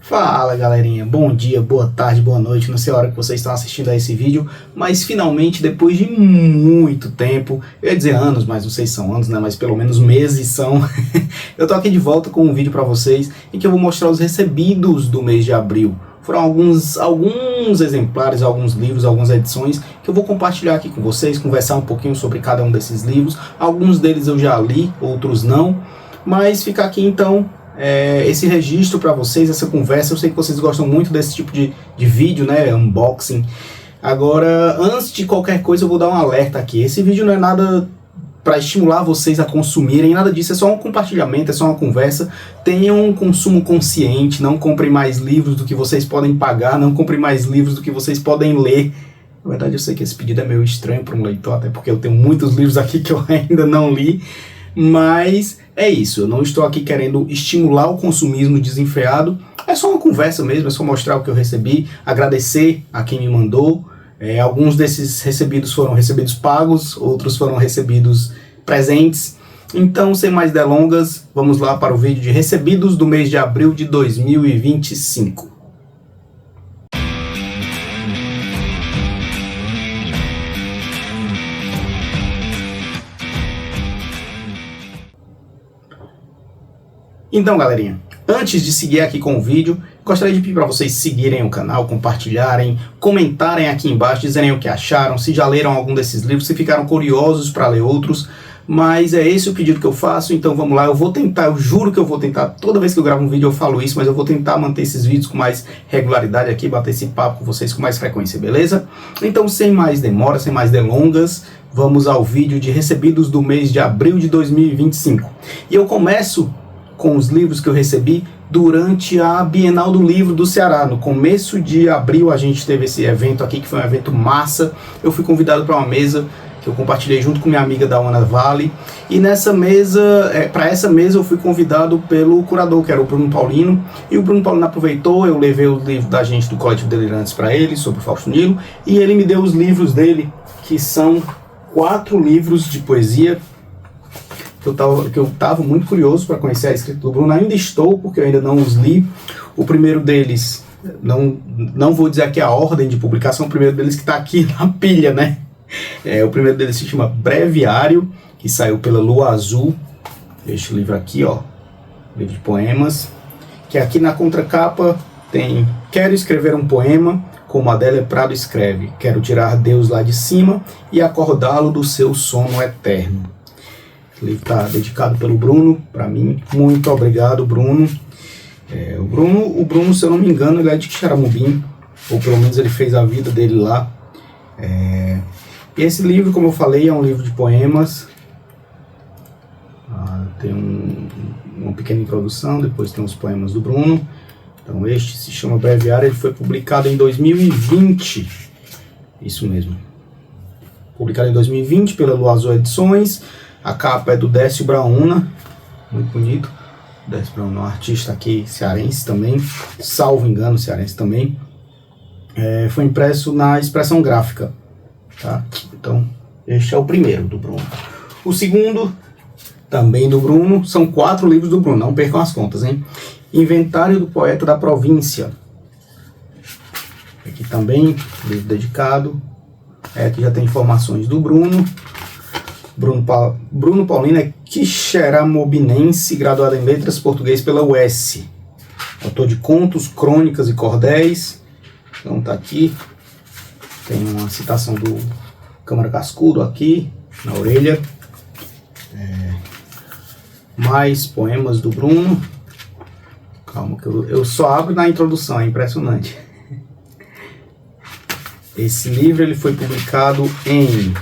Fala galerinha, bom dia, boa tarde, boa noite, não sei a hora que vocês estão assistindo a esse vídeo, mas finalmente depois de muito tempo, eu ia dizer anos, mas não sei se são anos, né, mas pelo menos meses são, eu tô aqui de volta com um vídeo pra vocês em que eu vou mostrar os recebidos do mês de abril. Foram alguns exemplares, alguns livros, algumas edições que eu vou compartilhar aqui com vocês, conversar um pouquinho sobre cada um desses livros. Alguns deles eu já li, outros não, mas fica aqui então esse registro para vocês, essa conversa. Eu sei que vocês gostam muito desse tipo de vídeo, né, unboxing. Agora, antes de qualquer coisa, eu vou dar um alerta aqui. Esse vídeo não é nada para estimular vocês a consumirem, nada disso, é só um compartilhamento, é só uma conversa. Tenham um consumo consciente, não comprem mais livros do que vocês podem pagar, não comprem mais livros do que vocês podem ler. Na verdade, eu sei que esse pedido é meio estranho para um leitor, até porque eu tenho muitos livros aqui que eu ainda não li, mas é isso, eu não estou aqui querendo estimular o consumismo desenfreado, é só uma conversa mesmo, é só mostrar o que eu recebi, agradecer a quem me mandou. Alguns desses recebidos foram recebidos pagos, outros foram recebidos presentes. Então, sem mais delongas, vamos lá para o vídeo de recebidos do mês de abril de 2025. Então, galerinha, antes de seguir aqui com o vídeo, gostaria de pedir para vocês seguirem o canal, compartilharem, comentarem aqui embaixo, dizerem o que acharam, se já leram algum desses livros, se ficaram curiosos para ler outros. Mas é esse o pedido que eu faço, então vamos lá, eu vou tentar, eu juro que eu vou tentar, toda vez que eu gravo um vídeo eu falo isso, mas eu vou tentar manter esses vídeos com mais regularidade aqui, bater esse papo com vocês com mais frequência, beleza? Então, sem mais demora, sem mais delongas, vamos ao vídeo de recebidos do mês de abril de 2025. E eu começo com os livros que eu recebi durante a Bienal do Livro do Ceará. No começo de abril a gente teve esse evento aqui, que foi um evento massa. Eu fui convidado para uma mesa que eu compartilhei junto com minha amiga da Ana Vale, e nessa mesa, para essa mesa eu fui convidado pelo curador, que era o Bruno Paulino, e o Bruno Paulino aproveitou, eu levei o livro da gente do Coletivo Delirantes para ele, sobre o Fausto Nilo, e ele me deu os livros dele, que são 4 livros de poesia, que eu tava muito curioso para conhecer a escrita do Bruno. Ainda estou, porque eu ainda não os li. O primeiro deles, não vou dizer aqui a ordem de publicação, o primeiro deles que está aqui na pilha, né? O primeiro deles se chama Breviário, que saiu pela Lua Azul. Este livro aqui, ó, livro de poemas, que aqui na contracapa tem: quero escrever um poema como Adélia Prado escreve, quero tirar Deus lá de cima e acordá-lo do seu sono eterno. O livro está dedicado pelo Bruno, para mim. Muito obrigado, Bruno. O Bruno, se eu não me engano, ele é de Xaramubim, ou pelo menos ele fez a vida dele lá. E esse livro, como eu falei, é um livro de poemas. Tem uma pequena introdução, depois tem os poemas do Bruno. Então este se chama Breviário, ele foi publicado em 2020. Isso mesmo. Publicado em 2020 pela Lua Azul Edições. A capa é do Décio Brauna, muito bonito. Décio Brauna é um artista aqui cearense também, salvo engano, cearense também. Foi impresso na Expressão Gráfica, tá? Então, este é o primeiro do Bruno. O segundo, também do Bruno, são 4 livros do Bruno, não percam as contas, hein? Inventário do Poeta da Província. Aqui também, livro dedicado. Aqui já tem informações do Bruno. Bruno Paulino é quixeramobinense, graduado em Letras Português pela UES. Autor de contos, crônicas e cordéis. Então tá aqui. Tem uma citação do Câmara Cascudo aqui, na orelha. Mais poemas do Bruno. Calma que eu só abro na introdução, é impressionante. Esse livro ele foi publicado em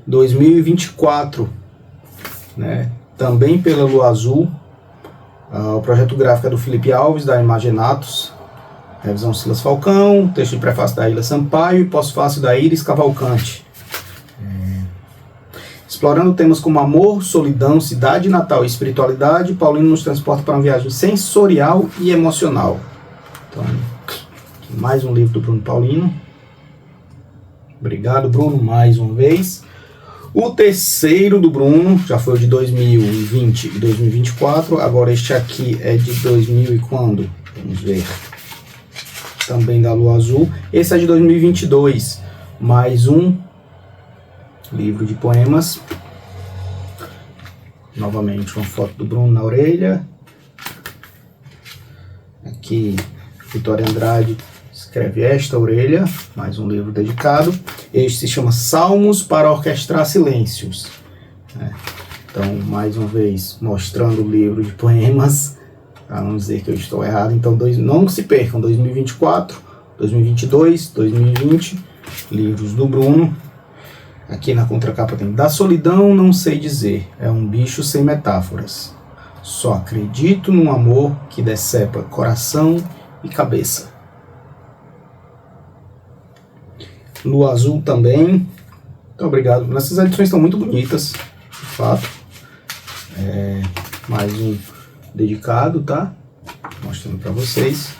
2024, né? Também pela Lua Azul. O projeto gráfico é do Felipe Alves, da Imagenatos. Revisão Silas Falcão, texto de prefácio da Ilha Sampaio e pós-fácil da Iris Cavalcante. Explorando temas como amor, solidão, cidade natal e espiritualidade, Paulino nos transporta para uma viagem sensorial e emocional. Então, mais um livro do Bruno Paulino. Obrigado, Bruno, mais uma vez. O terceiro do Bruno, já foi o de 2020 e 2024, agora este aqui é de 2000 e quando? Vamos ver. Também da Lua Azul. Esse é de 2022, mais um livro de poemas. Novamente uma foto do Bruno na orelha. Aqui, Vitória Andrade escreve esta orelha, mais um livro dedicado. Este se chama Salmos para Orquestrar Silêncios. Então, mais uma vez, mostrando o livro de poemas, para não dizer que eu estou errado. Então, não se percam, 2024, 2022, 2020, livros do Bruno. Aqui na contracapa tem: da solidão não sei dizer, é um bicho sem metáforas. Só acredito num amor que decepa coração e cabeça. Lua Azul também. Muito obrigado. Essas edições estão muito bonitas, de fato. Mais um dedicado, tá? Mostrando para vocês.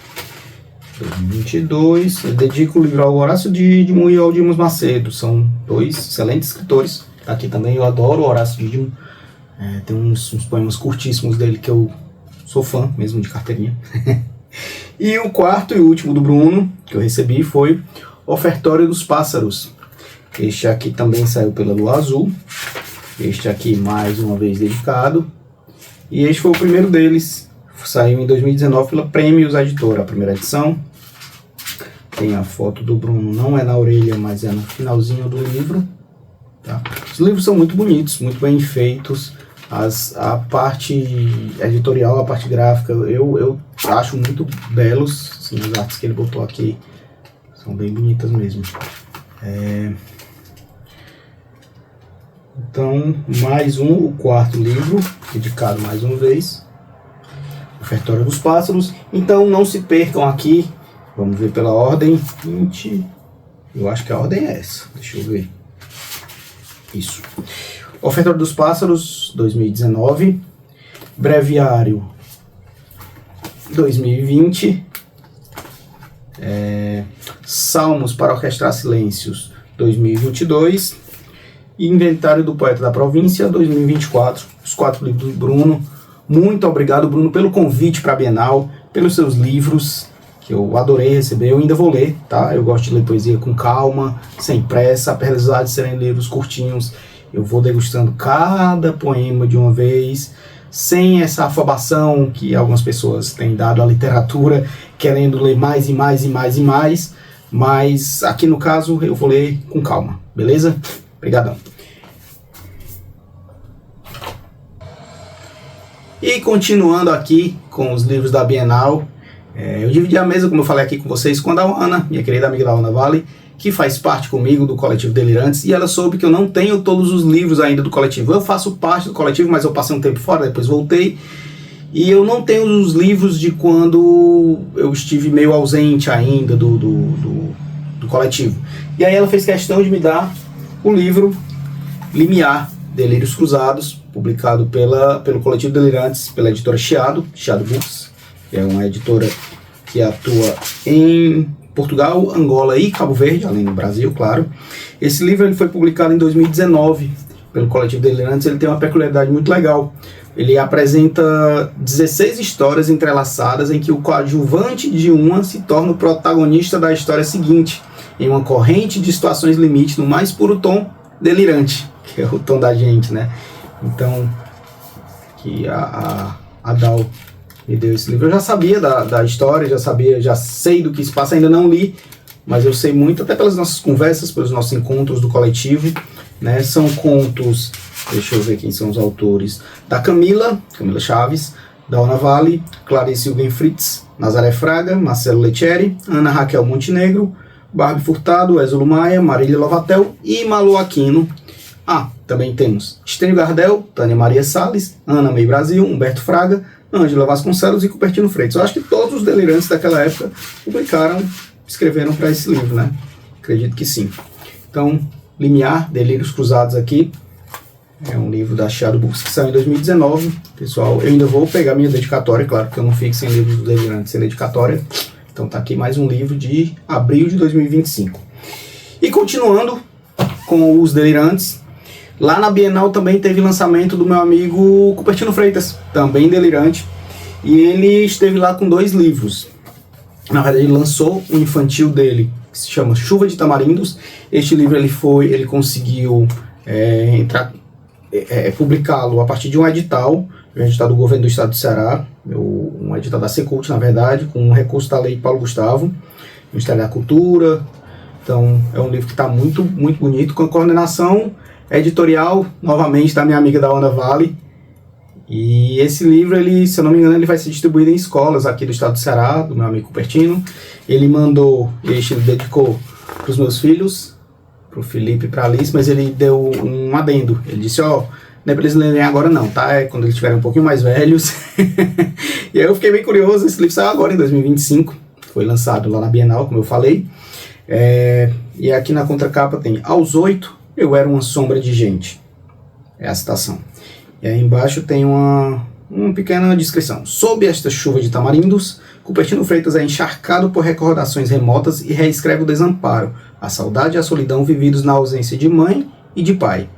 2022. Eu dedico o livro ao Horácio Dídimo e ao Dimas Macedo. São dois excelentes escritores. Aqui também eu adoro o Horácio Dídimo. Tem uns poemas curtíssimos dele que eu sou fã, mesmo de carteirinha. E o quarto e último do Bruno, que eu recebi, foi Ofertório dos Pássaros. Este aqui também saiu pela Lua Azul. Este aqui, mais uma vez, dedicado. E este foi o primeiro deles. Saiu em 2019 pela Prêmios Editora, a primeira edição. Tem a foto do Bruno, não é na orelha, mas é no finalzinho do livro. Tá? Os livros são muito bonitos, muito bem feitos. A parte editorial, a parte gráfica, eu acho muito belos. Assim, as artes que ele botou aqui são bem bonitas mesmo. Então, mais o quarto livro, dedicado mais uma vez, Ofertório dos Pássaros. Então, não se percam aqui. Vamos ver pela ordem. 20. Eu acho que a ordem é essa. Deixa eu ver. Isso. Ofertório dos Pássaros, 2019. Breviário, 2020. Salmos para Orquestrar Silêncios, 2022. E Inventário do Poeta da Província, 2024. Os 4 livros do Bruno. Muito obrigado, Bruno, pelo convite para a Bienal, pelos seus livros, que eu adorei receber. Eu ainda vou ler, tá? Eu gosto de ler poesia com calma, sem pressa, apesar de serem livros curtinhos. Eu vou degustando cada poema de uma vez, sem essa afobação que algumas pessoas têm dado à literatura, querendo ler mais e mais e mais e mais. Mas aqui no caso eu vou ler com calma, beleza? Obrigadão. E continuando aqui com os livros da Bienal, eu dividi a mesa, como eu falei aqui com vocês, com a Ana, minha querida amiga da Ana Vale, que faz parte comigo do Coletivo Delirantes, e ela soube que eu não tenho todos os livros ainda do coletivo. Eu faço parte do coletivo, mas eu passei um tempo fora, depois voltei, e eu não tenho os livros de quando eu estive meio ausente ainda do coletivo. E aí ela fez questão de me dar o livro Limiar, Delírios Cruzados, publicado pelo Coletivo Delirantes, pela editora Chiado Books, que é uma editora que atua em Portugal, Angola e Cabo Verde, além do Brasil, claro. Esse livro ele foi publicado em 2019 pelo Coletivo Delirantes. Ele tem uma peculiaridade muito legal. Ele apresenta 16 histórias entrelaçadas em que o coadjuvante de uma se torna o protagonista da história seguinte, em uma corrente de situações limite no mais puro tom delirante, que é o tom da gente, né? Então, que a Dal me deu esse livro. Eu já sabia da história, já sei do que se passa, ainda não li, mas eu sei muito, até pelas nossas conversas, pelos nossos encontros do coletivo, né? São contos, deixa eu ver quem são os autores, da Camila Chaves, da Ana Vale, Clarice Hugen Fritz, Nazaré Fraga, Marcelo Lecheri, Ana Raquel Montenegro, Barbie Furtado, Êxodo Maia, Marília Lovatel e Malu Aquino. Também temos Estênio Gardel, Tânia Maria Salles, Ana May Brasil, Humberto Fraga, Ângela Vasconcelos e Cupertino Freitas. Eu acho que todos os delirantes daquela época escreveram para esse livro, né? Acredito que sim. Então, Limiar, Delírios Cruzados aqui, é um livro da Chiado Books que saiu em 2019. Pessoal, eu ainda vou pegar minha dedicatória, claro, porque eu não fico sem livros do Delirantes sem dedicatória. Então tá aqui mais um livro de abril de 2025. E continuando com os Delirantes, Lá na Bienal também teve lançamento do meu amigo Cupertino Freitas, também delirante, e ele esteve lá com 2 livros. Na verdade, ele lançou um infantil dele, que se chama Chuva de Tamarindos. Este livro ele conseguiu publicá-lo a partir de um edital do governo do estado do Ceará, um edital da Secult, na verdade, com um recurso da lei Paulo Gustavo, Ministério da Cultura. Então, é um livro que está muito, muito bonito, com a coordenação editorial, novamente, da minha amiga da Onda Vale. E esse livro, se eu não me engano, ele vai ser distribuído em escolas aqui do estado do Ceará, do meu amigo Cupertino. Ele dedicou para os meus filhos, para o Felipe e para a Alice, mas ele deu um adendo. Ele disse, não é para eles lerem agora não, tá? É quando eles estiverem um pouquinho mais velhos. E aí eu fiquei bem curioso, esse livro saiu agora, em 2025. Foi lançado lá na Bienal, como eu falei. E aqui na contracapa tem: aos 8 eu era uma sombra de gente. É a citação. E aí embaixo tem uma pequena descrição. Sob esta chuva de tamarindos, Cupertino Freitas é encharcado por recordações remotas e reescreve o desamparo, a saudade e a solidão vividos na ausência de mãe e de pai.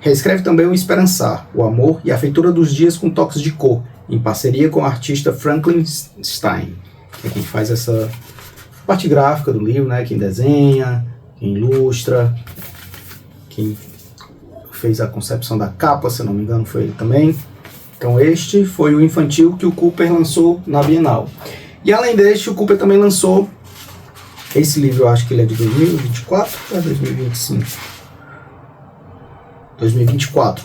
Reescreve também o esperançar, o amor e a feitura dos dias com toques de cor, em parceria com o artista Franklin Stein, que é quem faz essa parte gráfica do livro, né? Quem desenha, quem ilustra, quem fez a concepção da capa, se eu não me engano, foi ele também. Então este foi o infantil que o Cooper lançou na Bienal. E além deste, o Cooper também lançou esse livro, eu acho que ele é de 2024 ou 2025? 2024.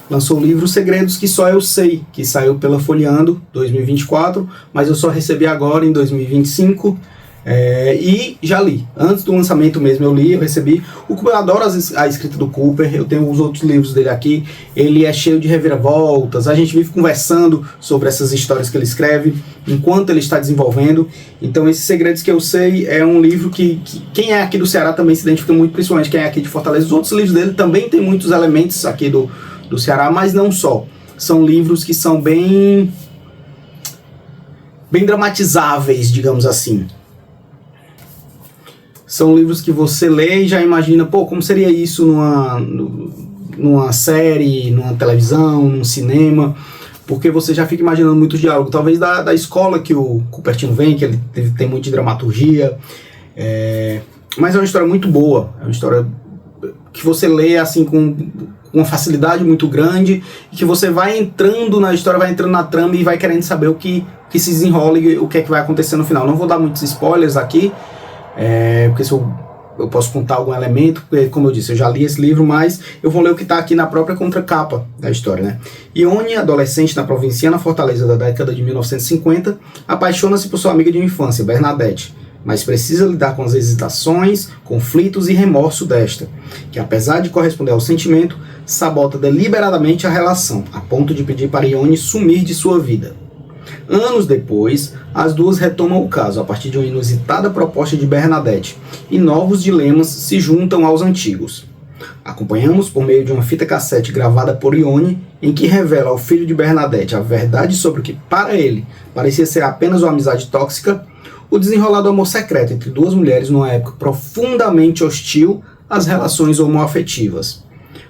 Lançou o livro Segredos que Só Eu Sei, que saiu pela Folheando 2024, mas eu só recebi agora em 2025. E já li, antes do lançamento mesmo eu recebi. O Cooper, eu adoro a escrita do Cooper, eu tenho os outros livros dele aqui, ele é cheio de reviravoltas, a gente vive conversando sobre essas histórias que ele escreve, enquanto ele está desenvolvendo. Então esses Segredos que Eu Sei é um livro que quem é aqui do Ceará também se identifica muito, principalmente quem é aqui de Fortaleza. Os outros livros dele também tem muitos elementos aqui do Ceará, mas não só. São livros que são bem dramatizáveis, digamos assim. São livros que você lê e já imagina, como seria isso numa série, numa televisão, num cinema, porque você já fica imaginando muito diálogo, talvez da escola que o Cupertino vem, que ele tem muito de dramaturgia, mas é uma história muito boa, é uma história que você lê assim com uma facilidade muito grande, e que você vai entrando na história, vai entrando na trama e vai querendo saber o que se desenrola e o que é que vai acontecer no final. Não vou dar muitos spoilers aqui, porque se eu posso contar algum elemento, porque, como eu disse, eu já li esse livro, mas eu vou ler o que está aqui na própria contracapa da história, né? Ione, adolescente na provinciana Fortaleza da década de 1950, apaixona-se por sua amiga de infância, Bernadette, mas precisa lidar com as hesitações, conflitos e remorso desta, que apesar de corresponder ao sentimento, sabota deliberadamente a relação, a ponto de pedir para Ione sumir de sua vida. Anos depois, as duas retomam o caso a partir de uma inusitada proposta de Bernadette, e novos dilemas se juntam aos antigos. Acompanhamos por meio de uma fita cassete gravada por Ione, em que revela ao filho de Bernadette a verdade sobre o que, para ele, parecia ser apenas uma amizade tóxica, o desenrolar do amor secreto entre duas mulheres numa época profundamente hostil às relações homoafetivas.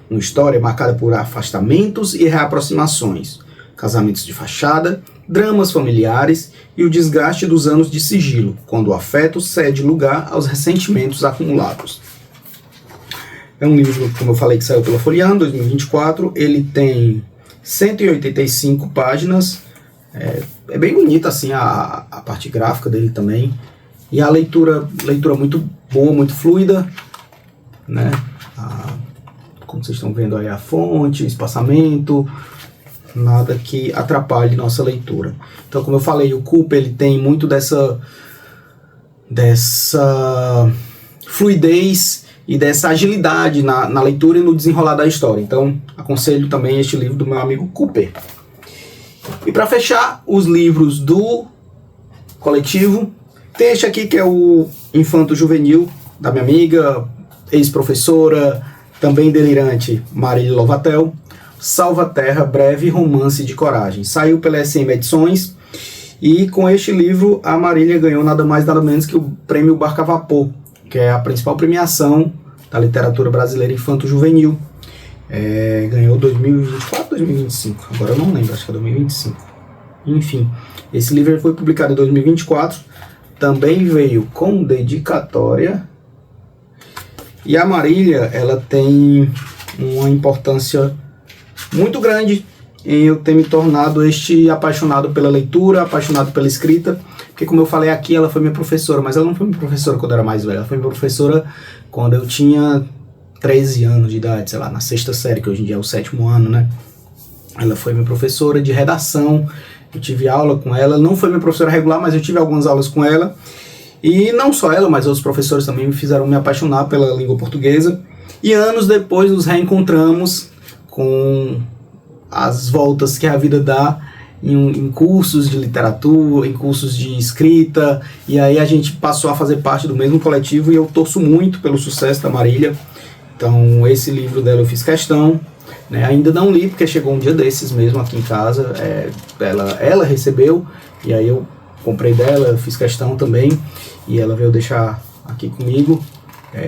Uma história marcada por afastamentos e reaproximações, casamentos de fachada, dramas familiares e o desgaste dos anos de sigilo, quando o afeto cede lugar aos ressentimentos acumulados. É um livro, como eu falei, que saiu pela Folheando, 2024. Ele tem 185 páginas. É bem bonita assim, a parte gráfica dele também. E a leitura muito boa, muito fluida, né? Como vocês estão vendo aí, a fonte, o espaçamento, nada que atrapalhe nossa leitura. Então, como eu falei, o Cooper ele tem muito dessa fluidez e dessa agilidade na leitura e no desenrolar da história. Então, aconselho também este livro do meu amigo Cooper. E para fechar, os livros do coletivo, tem este aqui que é o Infanto Juvenil, da minha amiga, ex-professora, também delirante, Marília Lovatel, Salva Terra, breve romance de coragem. Saiu pela SM Edições, e com este livro a Marília ganhou nada mais nada menos que o Prêmio Barca Vapor, que é a principal premiação da literatura brasileira infanto-juvenil. Ganhou 2024 ou 2025? Agora eu não lembro, acho que é 2025. Enfim, esse livro foi publicado em 2024. Também veio com dedicatória. E a Marília, ela tem uma importância muito grande em eu ter me tornado este apaixonado pela leitura, apaixonado pela escrita, porque como eu falei aqui, ela foi minha professora, mas ela não foi minha professora quando eu era mais velha, ela foi minha professora quando eu tinha 13 anos de idade, sei lá, na 6ª série, que hoje em dia é o 7º ano, né? Ela foi minha professora de redação, eu tive aula com ela, não foi minha professora regular, mas eu tive algumas aulas com ela, e não só ela, mas outros professores também me fizeram me apaixonar pela língua portuguesa, e anos depois nos reencontramos com as voltas que a vida dá em cursos de literatura, em cursos de escrita, e aí a gente passou a fazer parte do mesmo coletivo, e eu torço muito pelo sucesso da Marília. Então esse livro dela eu fiz questão, né? Ainda não li porque chegou um dia desses mesmo aqui em casa, ela recebeu, e aí eu comprei dela, eu fiz questão também, e ela veio deixar aqui comigo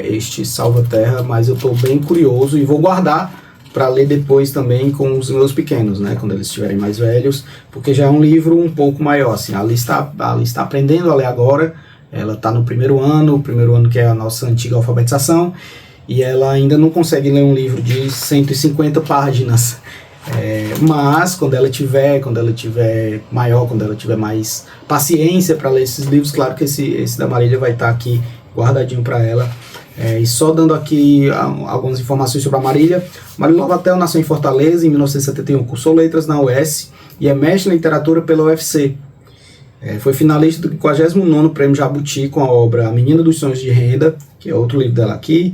este Salva Terra, mas eu estou bem curioso e vou guardar para ler depois também com os meus pequenos, né, quando eles estiverem mais velhos, porque já é um livro um pouco maior, assim, a Alice está aprendendo a ler agora, ela está no primeiro ano que é a nossa antiga alfabetização, e ela ainda não consegue ler um livro de 150 páginas, mas quando ela tiver maior, quando ela tiver mais paciência para ler esses livros, claro que esse da Marília vai estar aqui guardadinho para ela. E só dando aqui algumas informações sobre a Marília. Marília Lovatel nasceu em Fortaleza em 1971, cursou letras na UES e é mestre em literatura pela UFC. Foi finalista do 59º Prêmio Jabuti com a obra A Menina dos Sonhos de Renda, que é outro livro dela aqui,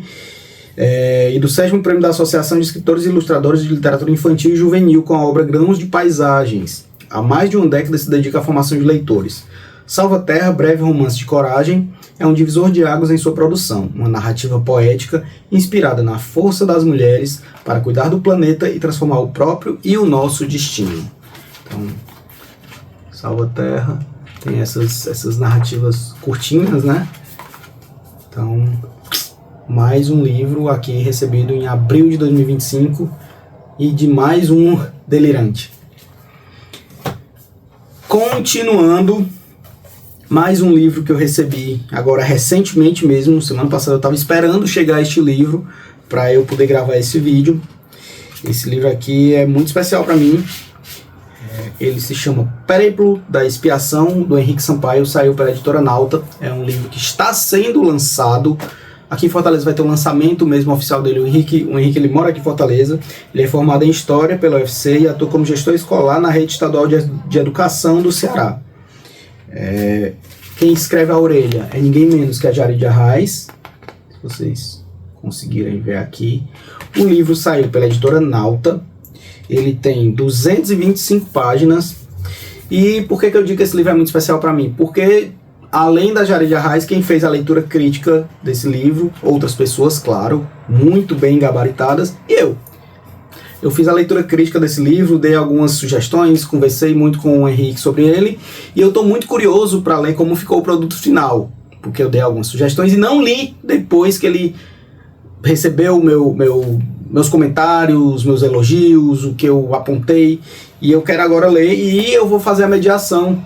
e do 7º Prêmio da Associação de Escritores e Ilustradores de Literatura Infantil e Juvenil com a obra Grãos de Paisagens. Há mais de uma década se dedica à formação de leitores. Salva Terra, breve romance de coragem, é um divisor de águas em sua produção, uma narrativa poética inspirada na força das mulheres para cuidar do planeta e transformar o próprio e o nosso destino. Então, Salva Terra tem essas narrativas curtinhas, né? Então, mais um livro aqui recebido em abril de 2025 e de mais um delirante. Continuando, mais um livro que eu recebi agora recentemente mesmo, semana passada eu estava esperando chegar este livro para eu poder gravar esse vídeo. Esse livro aqui é muito especial para mim. Ele se chama Périplo da Expiação, do Henrique Sampaio, saiu pela editora Nauta. É um livro que está sendo lançado. Aqui em Fortaleza vai ter um lançamento mesmo oficial dele. O Henrique ele mora aqui em Fortaleza. Ele é formado em História pela UFC e atua como gestor escolar na Rede Estadual de Educação do Ceará. Quem escreve a orelha é ninguém menos que a Jari de Arraes, se vocês conseguirem ver aqui. O livro saiu pela editora Nauta, ele tem 225 páginas. E por que eu digo que esse livro é muito especial para mim? Porque além da Jari de Arraes, quem fez a leitura crítica desse livro, outras pessoas, claro, muito bem gabaritadas, e eu fiz a leitura crítica desse livro, dei algumas sugestões, conversei muito com o Henrique sobre ele, e eu estou muito curioso para ler como ficou o produto final, porque eu dei algumas sugestões e não li depois que ele recebeu meus comentários, meus elogios, o que eu apontei, e eu quero agora ler, e eu vou fazer a mediação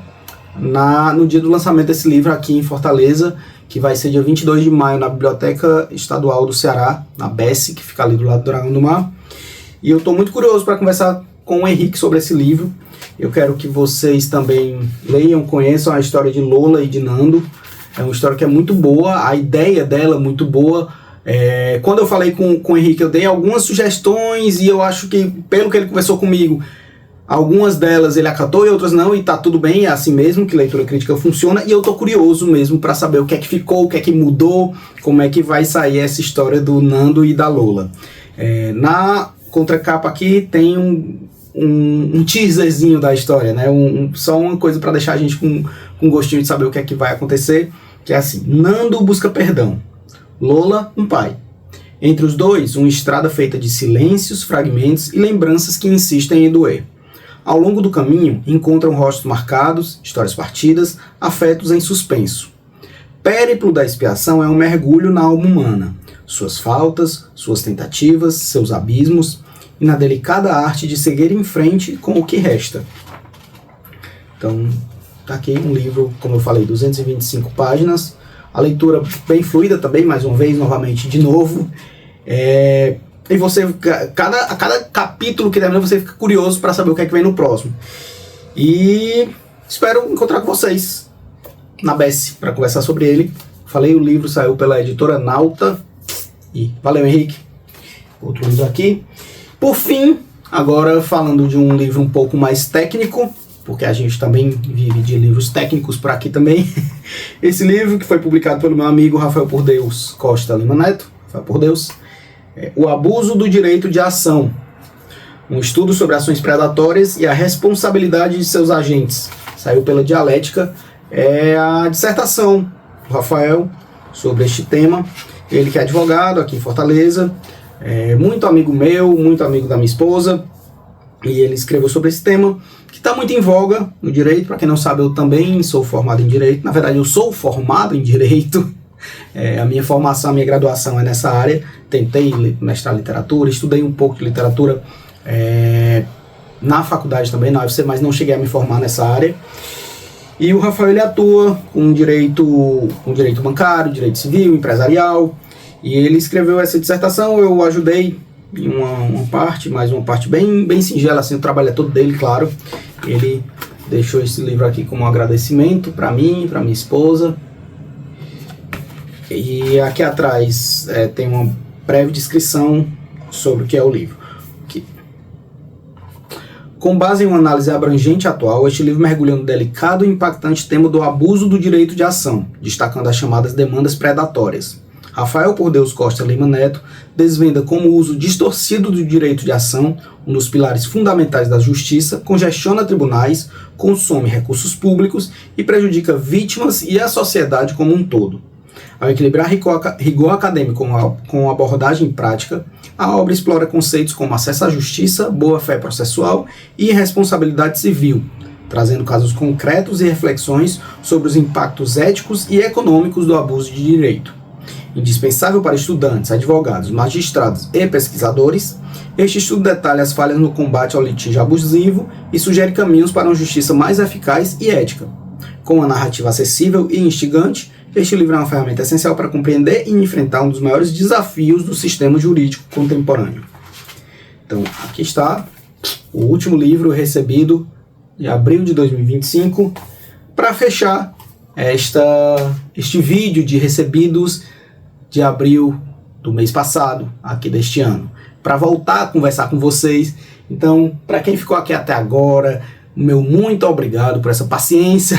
no dia do lançamento desse livro aqui em Fortaleza, que vai ser dia 22 de maio na Biblioteca Estadual do Ceará, na BESC, que fica ali do lado do Dragão do Mar. E eu estou muito curioso para conversar com o Henrique sobre esse livro. Eu quero que vocês também leiam, conheçam a história de Lola e de Nando. É uma história que é muito boa, a ideia dela é muito boa. Quando eu falei com o Henrique, eu dei algumas sugestões e eu acho que, pelo que ele conversou comigo, algumas delas ele acatou e outras não, e tá tudo bem, é assim mesmo que leitura crítica funciona, e eu tô curioso mesmo para saber o que é que ficou, o que é que mudou, como é que vai sair essa história do Nando e da Lola. Na contracapa aqui tem um teaserzinho da história, né? Só uma coisa para deixar a gente com gostinho de saber o que é que vai acontecer, que é assim: Nando busca perdão, Lola um pai. Entre os dois, uma estrada feita de silêncios, fragmentos e lembranças que insistem em doer. Ao longo do caminho, encontram rostos marcados, histórias partidas, afetos em suspenso. Périplo da Expiação é um mergulho na alma humana, suas faltas, suas tentativas, seus abismos, e na delicada arte de seguir em frente com o que resta. Então, tá aqui um livro, como eu falei, 225 páginas, a leitura bem fluida também, mais uma vez, novamente, de novo. E você, a cada capítulo que termina, você fica curioso para saber o que é que vem no próximo. E espero encontrar com vocês na BES para conversar sobre ele. Falei, o livro saiu pela editora Nauta. E valeu, Henrique. Outro livro aqui. Por fim, agora falando de um livro um pouco mais técnico, porque a gente também vive de livros técnicos por aqui também. Esse livro que foi publicado pelo meu amigo Rafael Por Deus Costa Lima Neto, Rafael Por Deus, O Abuso do Direito de Ação, um estudo sobre ações predatórias e a responsabilidade de seus agentes. Saiu pela Dialética. É a dissertação do Rafael sobre este tema. Ele que é advogado aqui em Fortaleza, muito amigo meu, muito amigo da minha esposa, e ele escreveu sobre esse tema, que está muito em voga no direito. Para quem não sabe, eu também sou formado em direito. Na verdade, eu sou formado em direito. A minha formação, a minha graduação é nessa área. Tentei mestrar literatura, estudei um pouco de literatura na faculdade também, na UFC, mas não cheguei a me formar nessa área. E o Rafael, ele atua com direito bancário, direito civil, empresarial, e ele escreveu essa dissertação. Eu ajudei em uma parte, mas uma parte bem singela, assim, o trabalho é todo dele, claro. Ele deixou esse livro aqui como um agradecimento para mim, para minha esposa. E aqui atrás tem uma breve descrição sobre o que é o livro. Com base em uma análise abrangente e atual, este livro mergulha no delicado e impactante tema do abuso do direito de ação, destacando as chamadas demandas predatórias. Rafael Por Deus Costa Lima Neto desvenda como o uso distorcido do direito de ação, um dos pilares fundamentais da justiça, congestiona tribunais, consome recursos públicos e prejudica vítimas e a sociedade como um todo. Ao equilibrar rigor acadêmico com abordagem prática, a obra explora conceitos como acesso à justiça, boa-fé processual e responsabilidade civil, trazendo casos concretos e reflexões sobre os impactos éticos e econômicos do abuso de direito. Indispensável para estudantes, advogados, magistrados e pesquisadores, este estudo detalha as falhas no combate ao litígio abusivo e sugere caminhos para uma justiça mais eficaz e ética. Com uma narrativa acessível e instigante, este livro é uma ferramenta essencial para compreender e enfrentar um dos maiores desafios do sistema jurídico contemporâneo. Então, aqui está o último livro recebido de abril de 2025, para fechar este vídeo de recebidos de abril do mês passado, aqui deste ano, para voltar a conversar com vocês. Então, para quem ficou aqui até agora, meu muito obrigado por essa paciência,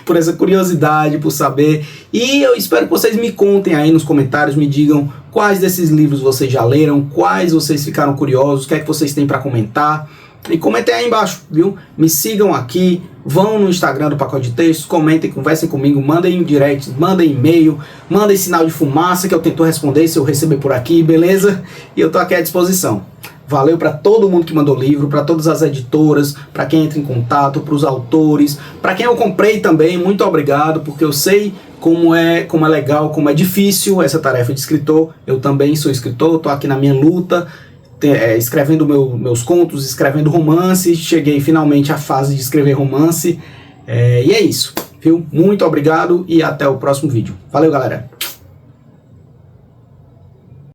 por essa curiosidade, por saber. E eu espero que vocês me contem aí nos comentários, me digam quais desses livros vocês já leram, quais vocês ficaram curiosos, o que é que vocês têm para comentar. E comentem aí embaixo, viu? Me sigam aqui, vão no Instagram do Pacote de Textos, comentem, conversem comigo, mandem direct, mandem e-mail, mandem sinal de fumaça que eu tento responder se eu receber por aqui, beleza? E eu tô aqui à disposição. Valeu para todo mundo que mandou livro, para todas as editoras, para quem entra em contato, para os autores, para quem eu comprei também, muito obrigado, porque eu sei como é legal, como é difícil essa tarefa de escritor. Eu também sou escritor, estou aqui na minha luta, escrevendo meus contos, escrevendo romance. Cheguei finalmente à fase de escrever romance, e é isso, viu? Muito obrigado e até o próximo vídeo. Valeu, galera!